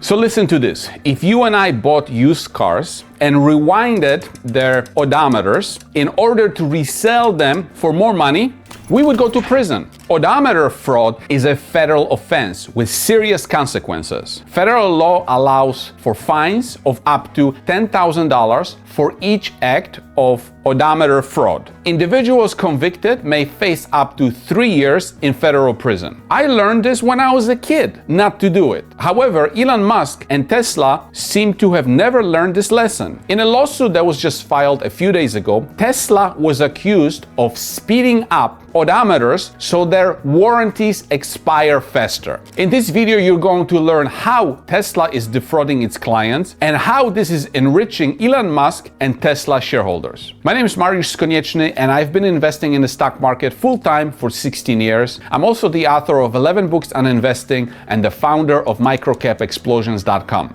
So listen to this. If you and I bought used cars and rewinded their odometers in order to resell them for more money, we would go to prison. Odometer fraud is a federal offense with serious consequences. Federal law allows for fines of up to $10,000 for each act of odometer fraud. Individuals convicted may face up to 3 years in federal prison. I learned this when I was a kid, not to do it. However, Elon Musk and Tesla seem to have never learned this lesson. In a lawsuit that was just filed a few days ago, Tesla was accused of speeding up odometers so their warranties expire faster. In this video, you're going to learn how Tesla is defrauding its clients and how this is enriching Elon Musk and Tesla shareholders. My name is Mariusz Konieczny, and I've been investing in the stock market full-time for 16 years. I'm also the author of 11 books on investing and the founder of microcapexplosions.com.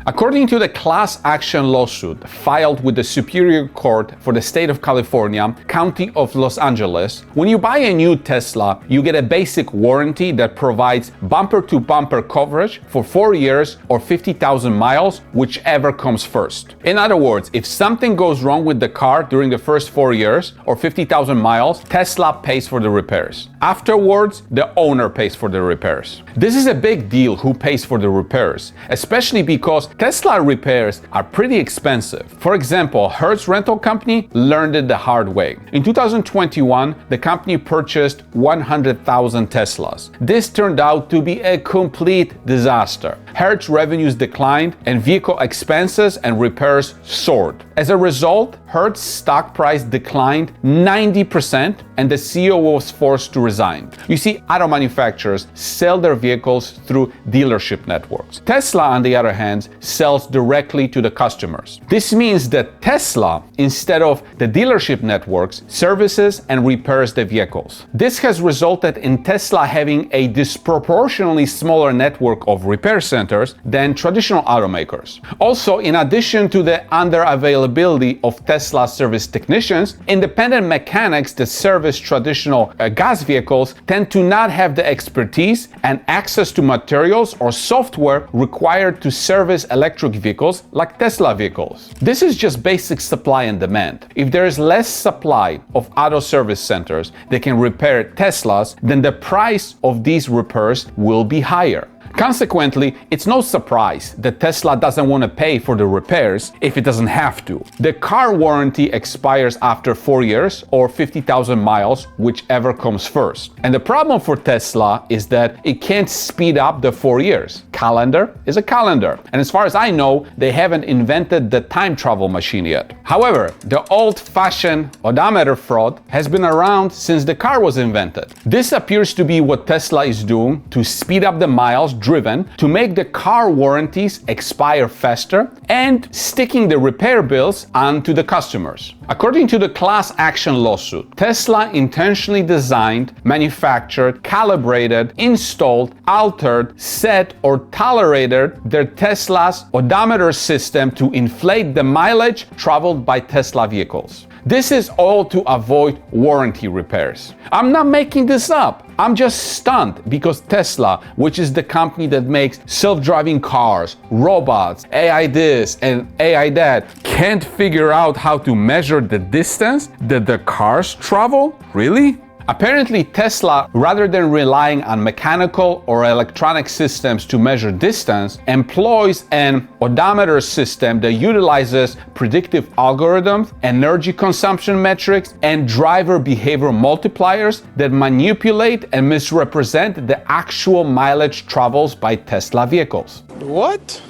According to the class action lawsuit filed with the Superior Court for the state of California, County of Los Angeles, when you buy a new Tesla, you get a basic warranty that provides bumper-to-bumper coverage for 4 years or 50,000 miles, whichever comes first. In other words, if something goes wrong with the car during the first 4 years or 50,000 miles, Tesla pays for the repairs. Afterwards, the owner pays for the repairs. This is a big deal who pays for the repairs, especially because Tesla repairs are pretty expensive. For example, Hertz Rental Company learned it the hard way. In 2021, the company purchased 100,000 Teslas. This turned out to be a complete disaster. Hertz revenues declined and vehicle expenses and repairs soared. As a result, Hertz stock price declined 90% and the CEO was forced to resign. You see, auto manufacturers sell their vehicles through dealership networks. Tesla, on the other hand, sells directly to the customers. This means that Tesla, instead of the dealership networks, services and repairs the vehicles. This has resulted in Tesla having a disproportionately smaller network of repair centers than traditional automakers. Also, in addition to the under-availability of Tesla service technicians, independent mechanics that service traditional gas vehicles tend to not have the expertise and access to materials or software required to service electric vehicles like Tesla vehicles. This is just basic supply and demand. If there is less supply of auto service centers that can repair Teslas, then the price of these repairs will be higher. Consequently, it's no surprise that Tesla doesn't want to pay for the repairs if it doesn't have to. The car warranty expires after 4 years or 50,000 miles, whichever comes first. And the problem for Tesla is that it can't speed up the 4 years. Calendar is a calendar. And as far as I know, they haven't invented the time travel machine yet. However, the old-fashioned odometer fraud has been around since the car was invented. This appears to be what Tesla is doing to speed up the miles driven, to make the car warranties expire faster, and sticking the repair bills onto the customers. According to the class action lawsuit, Tesla intentionally designed, manufactured, calibrated, installed, altered, set, or tolerated their Tesla's odometer system to inflate the mileage traveled by Tesla vehicles. This is all to avoid warranty repairs. I'm not making this up. I'm just stunned because Tesla, which is the company that makes self-driving cars, robots, AI this and AI that, can't figure out how to measure the distance that the cars travel? Really? Apparently, Tesla, rather than relying on mechanical or electronic systems to measure distance, employs an odometer system that utilizes predictive algorithms, energy consumption metrics, and driver behavior multipliers that manipulate and misrepresent the actual mileage travels by Tesla vehicles. What?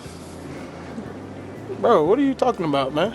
Bro, what are you talking about, man?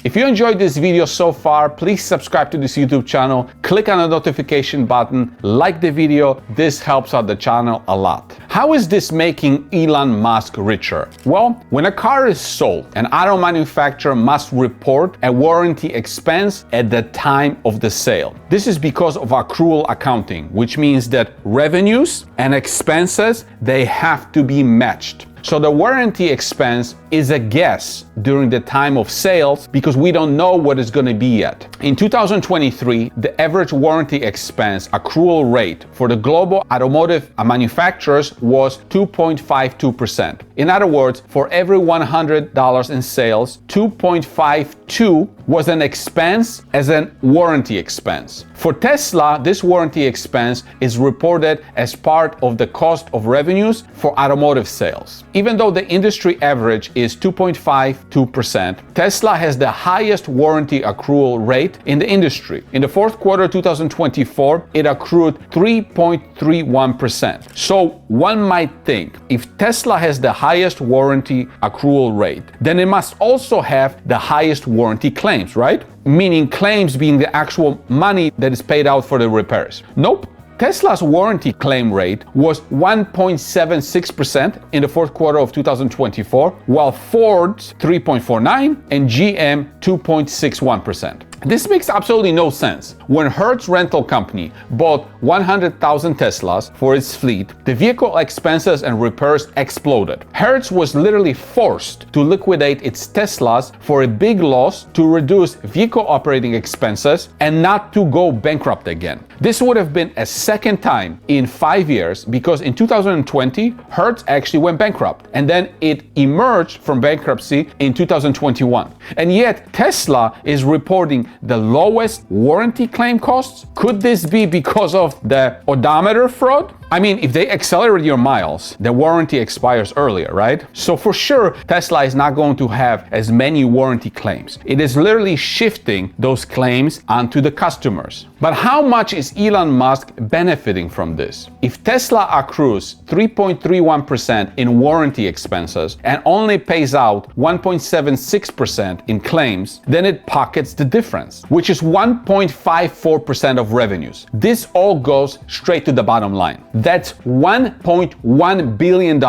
If you enjoyed this video so far, please subscribe to this YouTube channel, click on the notification button, like the video. This helps out the channel a lot. How is this making Elon Musk richer? Well, when a car is sold, an auto manufacturer must report a warranty expense at the time of the sale. This is because of accrual accounting, which means that revenues and expenses, they have to be matched. So the warranty expense is a guess during the time of sales because we don't know what it's going to be yet. In 2023, the average warranty expense accrual rate for the global automotive manufacturers was 2.52%. In other words, for every $100 in sales, 2.52 was an expense as a warranty expense. For Tesla, this warranty expense is reported as part of the cost of revenues for automotive sales. Even though the industry average is 2.52%, Tesla has the highest warranty accrual rate in the industry. In the fourth quarter 2024, it accrued 3.31%. So one might think, if Tesla has the highest warranty accrual rate, then it must also have the highest warranty claims, right? Meaning claims being the actual money that is paid out for the repairs. Nope. Tesla's warranty claim rate was 1.76% in the fourth quarter of 2024, while Ford's 3.49% and GM 2.61%. This makes absolutely no sense. When Hertz Rental Company bought 100,000 Teslas for its fleet, the vehicle expenses and repairs exploded. Hertz was literally forced to liquidate its Teslas for a big loss to reduce vehicle operating expenses and not to go bankrupt again. This would have been a second time in 5 years because in 2020, Hertz actually went bankrupt and then it emerged from bankruptcy in 2021. And yet Tesla is reporting the lowest warranty claim costs. Could this be because of the odometer fraud? I mean, if they accelerate your miles, the warranty expires earlier, right? So for sure, Tesla is not going to have as many warranty claims. It is literally shifting those claims onto the customers. But how much is Elon Musk benefiting from this? If Tesla accrues 3.31% in warranty expenses and only pays out 1.76% in claims, then it pockets the difference, which is 1.54% of revenues. This all goes straight to the bottom line. That's $1.1 billion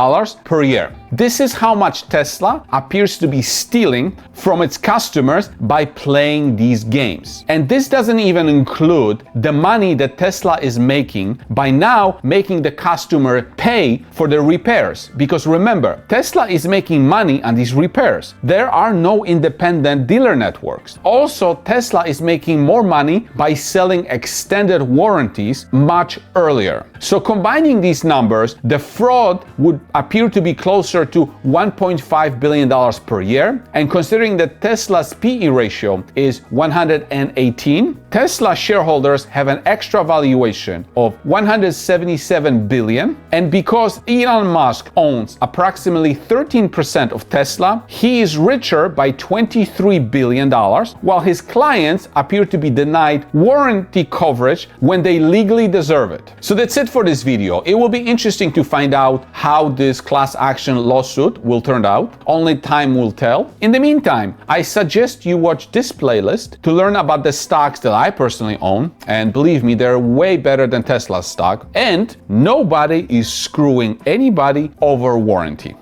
per year. This is how much Tesla appears to be stealing from its customers by playing these games. And this doesn't even include the money that Tesla is making by now making the customer pay for the repairs. Because remember, Tesla is making money on these repairs. There are no independent dealer networks. Also, Tesla is making more money by selling extended warranties much earlier. So combining these numbers, the fraud would appear to be closer to $1.5 billion per year. And considering that Tesla's PE ratio is 118, Tesla shareholders have an extra valuation of $177 billion. And because Elon Musk owns approximately 13% of Tesla, he is richer by $23 billion, while his clients appear to be denied warranty coverage when they legally deserve it. So that's it for this video. It will be interesting to find out how this class action lawsuit will turn out. Only time will tell. In the meantime, I suggest you watch this playlist to learn about the stocks that I personally own. And believe me, they're way better than Tesla's stock. And nobody is screwing anybody over warranty.